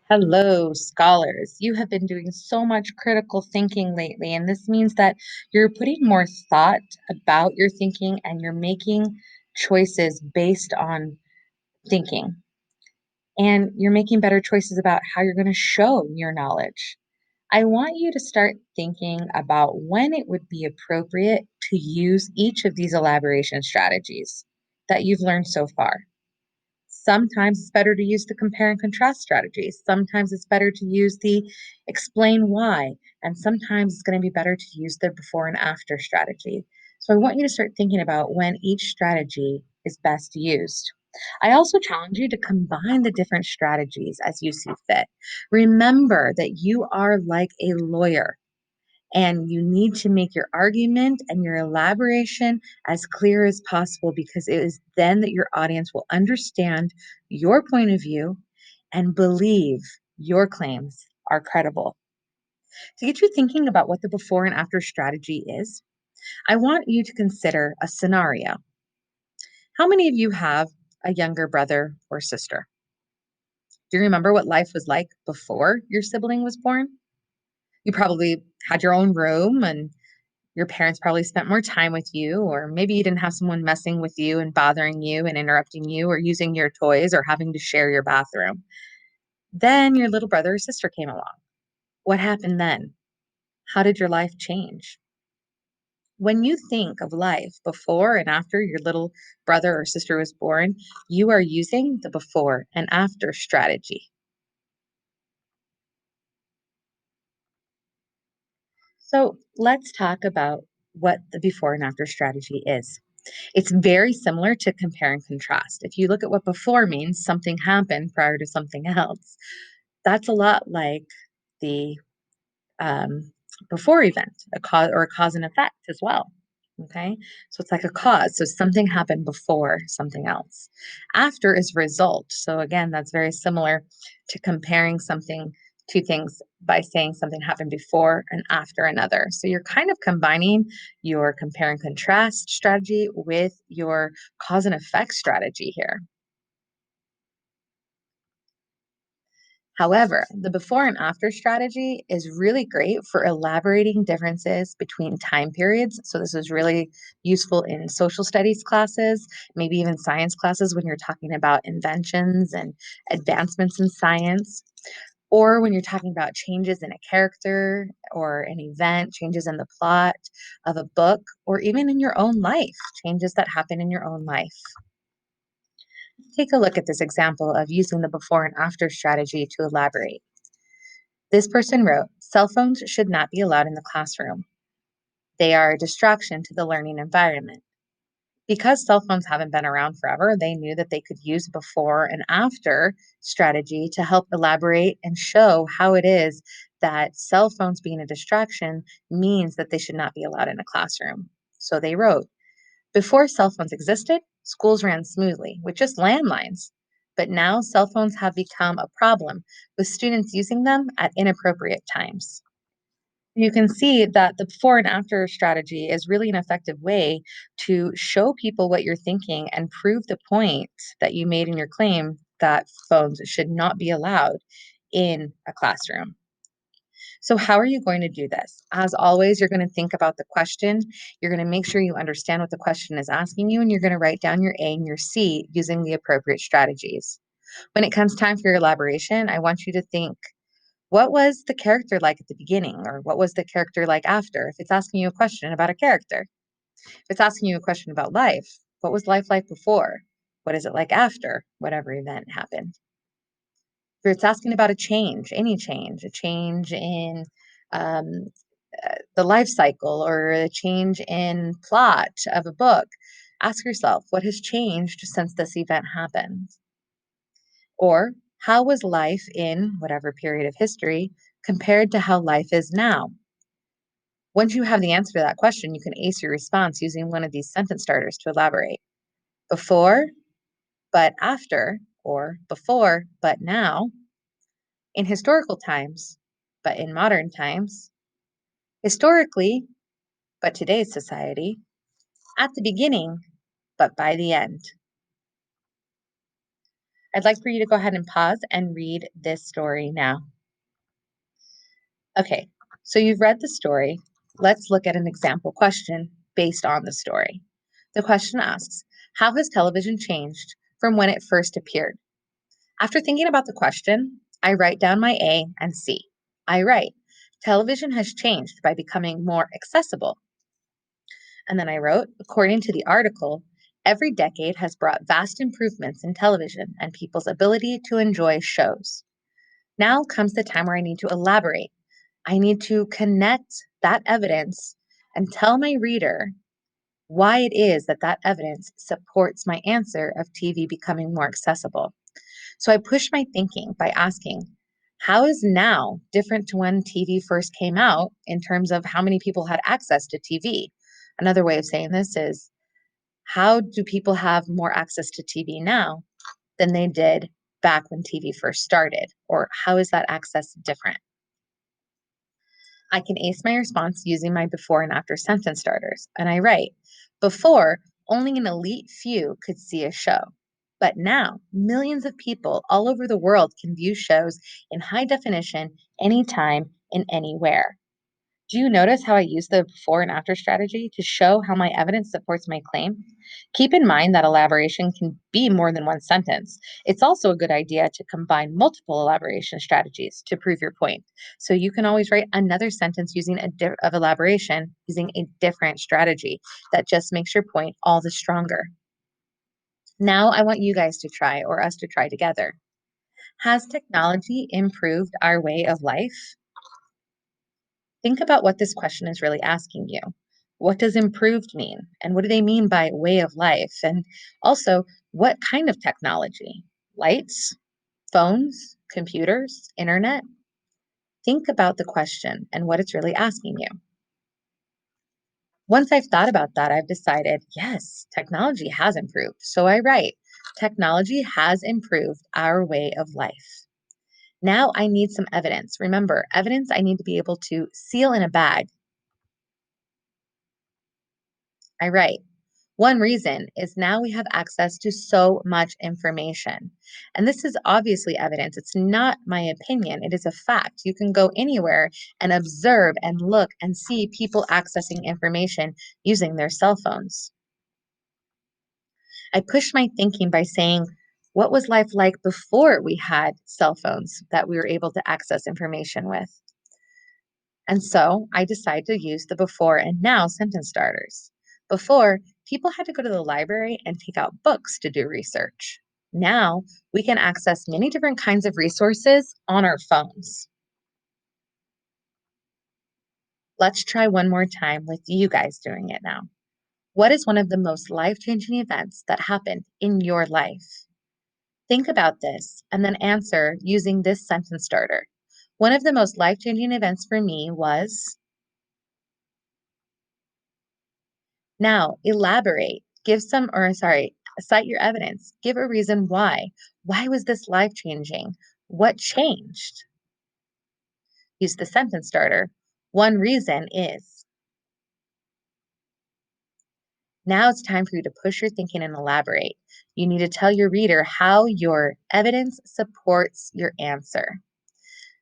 Hello, scholars. You have been doing so much critical thinking lately, and this means that you're putting more thought about your thinking and you're making choices based on thinking. And you're making better choices about how you're going to show your knowledge. I want you to start thinking about when it would be appropriate to use each of these elaboration strategies that you've learned so far. Sometimes it's better to use the compare and contrast strategy. Sometimes it's better to use the explain why. And sometimes it's going to be better to use the before and after strategy. So I want you to start thinking about when each strategy is best used. I also challenge you to combine the different strategies as you see fit. Remember that you are like a lawyer and you need to make your argument and your elaboration as clear as possible because it is then that your audience will understand your point of view and believe your claims are credible. To get you thinking about what the before and after strategy is, I want you to consider a scenario. How many of you have a younger brother or sister? Do you remember what life was like before your sibling was born? You probably had your own room and your parents probably spent more time with you, or maybe you didn't have someone messing with you and bothering you and interrupting you, or using your toys, or having to share your bathroom. Then your little brother or sister came along. What happened then? How did your life change? When you think of life before and after your little brother or sister was born, you are using the before and after strategy. So let's talk about what the before and after strategy is. It's very similar to compare and contrast. If you look at what before means, something happened prior to something else. That's a lot like the before event, a cause or a cause and effect as well. Okay, so it's like a cause. So something happened before something else. After is result. So again, that's very similar to comparing something to things by saying something happened before and after another. So you're kind of combining your compare and contrast strategy with your cause and effect strategy here. However, the before and after strategy is really great for elaborating differences between time periods. So, this is really useful in social studies classes, maybe even science classes when you're talking about inventions and advancements in science, or when you're talking about changes in a character or an event, changes in the plot of a book, or even in your own life, changes that happen in your own life. Take a look at this example of using the before and after strategy to elaborate. This person wrote, cell phones should not be allowed in the classroom. They are a distraction to the learning environment. Because cell phones haven't been around forever, they knew that they could use before and after strategy to help elaborate and show how it is that cell phones being a distraction means that they should not be allowed in a classroom. So they wrote, before cell phones existed, schools ran smoothly with just landlines. But now cell phones have become a problem, with students using them at inappropriate times. You can see that the before and after strategy is really an effective way to show people what you're thinking and prove the point that you made in your claim that phones should not be allowed in a classroom. So, how are you going to do this? As always, you're going to think about the question. You're going to make sure you understand what the question is asking you, and you're going to write down your A and your C using the appropriate strategies. When it comes time for your elaboration, I want you to think, what was the character like at the beginning? Or what was the character like after? If it's asking you a question about a character, if it's asking you a question about life, what was life like before? What is it like after whatever event happened? If it's asking about a change, any change, a change in um, the life cycle or a change in plot of a book, ask yourself, what has changed since this event happened? Or how was life in whatever period of history compared to how life is now? Once you have the answer to that question, you can ace your response using one of these sentence starters to elaborate. Before, but after, or before, but now, in historical times, but in modern times, historically, but today's society, at the beginning, but by the end. I'd like for you to go ahead and pause and read this story now. Okay, so you've read the story. Let's look at an example question based on the story. The question asks, how has television changed from when it first appeared? After thinking about the question, I write down my A and C. I write, television has changed by becoming more accessible. And then I wrote, according to the article, every decade has brought vast improvements in television and people's ability to enjoy shows. Now comes the time where I need to elaborate. I need to connect that evidence and tell my reader why it is that that evidence supports my answer of TV becoming more accessible. So I push my thinking by asking, how is now different to when TV first came out in terms of how many people had access to TV? Another way of saying this is, how do people have more access to TV now than they did back when TV first started? Or how is that access different? I can ace my response using my before and after sentence starters. And I write, before, only an elite few could see a show. But now, millions of people all over the world can view shows in high definition anytime and anywhere. Do you notice how I use the before and after strategy to show how my evidence supports my claim? Keep in mind that elaboration can be more than one sentence. It's also a good idea to combine multiple elaboration strategies to prove your point. So you can always write another sentence using of elaboration using a different strategy that just makes your point all the stronger. Now I want you guys to try or us to try together. Has technology improved our way of life? Think about what this question is really asking you. What does improved mean? And what do they mean by way of life? And also, what kind of technology? Lights, phones, computers, internet? Think about the question and what it's really asking you. Once I've thought about that, I've decided, yes, technology has improved. So I write, technology has improved our way of life. Now I need some evidence. Remember, evidence I need to be able to seal in a bag. I write, one reason is now we have access to so much information. And this is obviously evidence. It's not my opinion, it is a fact. You can go anywhere and observe and look and see people accessing information using their cell phones. I push my thinking by saying, what was life like before we had cell phones that we were able to access information with? And so I decided to use the before and now sentence starters. Before, people had to go to the library and take out books to do research. Now, we can access many different kinds of resources on our phones. Let's try one more time with you guys doing it now. What is one of the most life changing events that happened in your life? Think about this and then answer using this sentence starter. One of the most life changing events for me was. Now, elaborate. Cite your evidence. Give a reason why. Why was this life changing? What changed? Use the sentence starter. One reason is. Now it's time for you to push your thinking and elaborate. You need to tell your reader how your evidence supports your answer.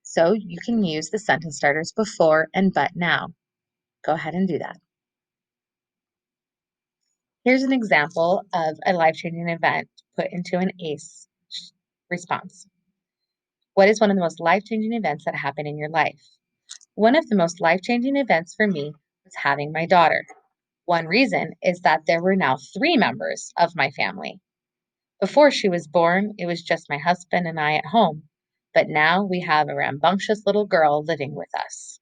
So you can use the sentence starters before and but now. Go ahead and do that. Here's an example of a life changing event put into an ACE response. What is one of the most life changing events that happened in your life? One of the most life changing events for me was having my daughter. One reason is that there were now three members of my family. Before she was born, it was just my husband and I at home, but now we have a rambunctious little girl living with us.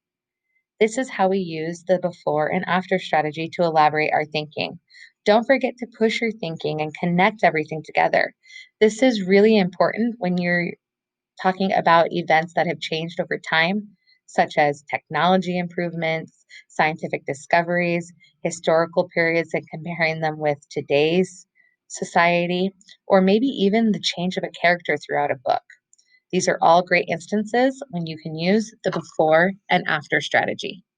This is how we use the before and after strategy to elaborate our thinking. Don't forget to push your thinking and connect everything together. This is really important when you're talking about events that have changed over time, such as technology improvements, scientific discoveries, historical periods, and comparing them with today's society, or maybe even the change of a character throughout a book. These are all great instances when you can use the before and after strategy.